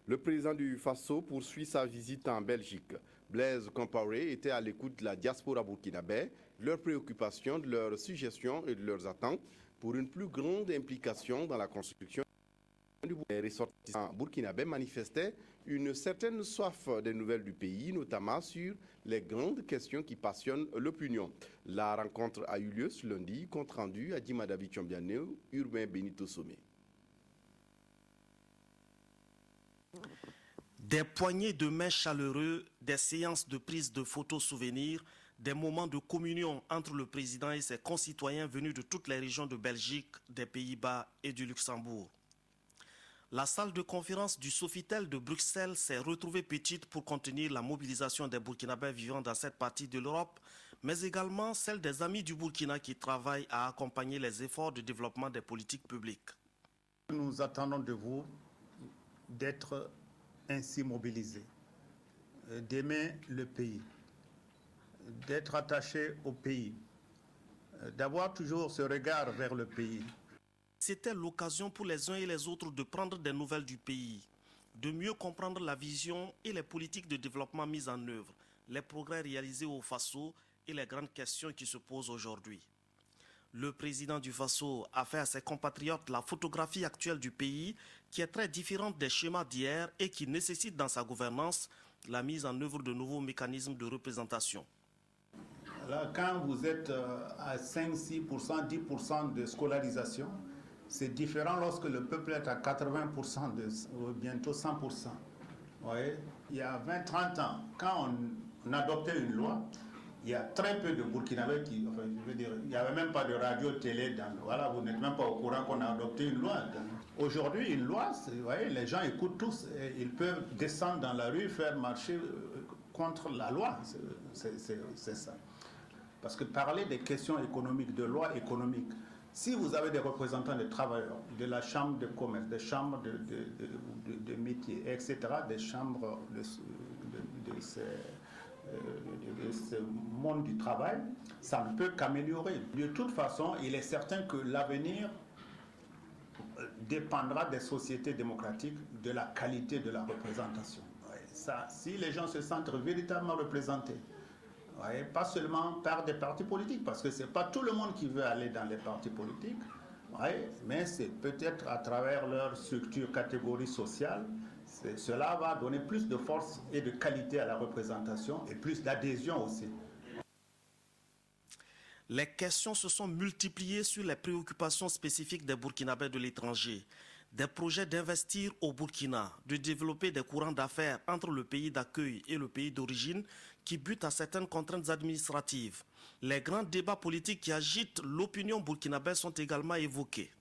Le président du Faso poursuit sa visite en Belgique. Blaise Compaoré était à l'écoute de la diaspora burkinabé, de leurs préoccupations, de leurs suggestions et de leurs attentes pour une plus grande implication dans la construction du Les ressortissants burkinabés manifestaient une certaine soif des nouvelles du pays, notamment sur les grandes questions qui passionnent l'opinion. La rencontre a eu lieu ce lundi, compte rendu à Djimadavi Tchombiane, Urbain Benito Sommet. Des poignées de main chaleureux, des séances de prise de photos souvenirs, des moments de communion entre le président et ses concitoyens venus de toutes les régions de Belgique, des Pays-Bas et du Luxembourg. La salle de conférence du Sofitel de Bruxelles s'est retrouvée petite pour contenir la mobilisation des Burkinabés vivant dans cette partie de l'Europe, mais également celle des amis du Burkina qui travaillent à accompagner les efforts de développement des politiques publiques. Nous attendons de vous d'être ainsi mobilisés, d'aimer le pays, d'être attachés au pays, d'avoir toujours ce regard vers le pays. C'était l'occasion pour les uns et les autres de prendre des nouvelles du pays, de mieux comprendre la vision et les politiques de développement mises en œuvre, les progrès réalisés au Faso et les grandes questions qui se posent aujourd'hui. Le président du Faso a fait à ses compatriotes la photographie actuelle du pays qui est très différente des schémas d'hier et qui nécessite dans sa gouvernance la mise en œuvre de nouveaux mécanismes de représentation. Là, quand vous êtes à 5, 6%, 10% de scolarisation, c'est différent lorsque le peuple est à 80%, bientôt 100%. Vous voyez, il y a 20, 30 ans, quand on adoptait une loi, il y a très peu de Burkinabés qui, enfin, je veux dire, il n'y avait même pas de radio, télé, voilà, vous n'êtes même pas au courant qu'on a adopté une loi. Aujourd'hui, une loi, vous voyez, les gens écoutent tous, et ils peuvent descendre dans la rue, faire marcher contre la loi, c'est ça. Parce que parler des questions économiques, de loi économique, si vous avez des représentants des travailleurs, de la chambre de commerce, des chambres de métiers, etc., des chambres de ce monde du travail, ça ne peut qu'améliorer. De toute façon, il est certain que l'avenir dépendra des sociétés démocratiques, de la qualité de la représentation. Ça, si les gens se sentent véritablement représentés, pas seulement par des partis politiques, parce que ce n'est pas tout le monde qui veut aller dans les partis politiques, mais c'est peut-être à travers leur structure, catégorie sociale, cela va donner plus de force et de qualité à la représentation et plus d'adhésion aussi. Les questions se sont multipliées sur les préoccupations spécifiques des Burkinabés de l'étranger, des projets d'investir au Burkina, de développer des courants d'affaires entre le pays d'accueil et le pays d'origine qui butent à certaines contraintes administratives. Les grands débats politiques qui agitent l'opinion burkinabé sont également évoqués.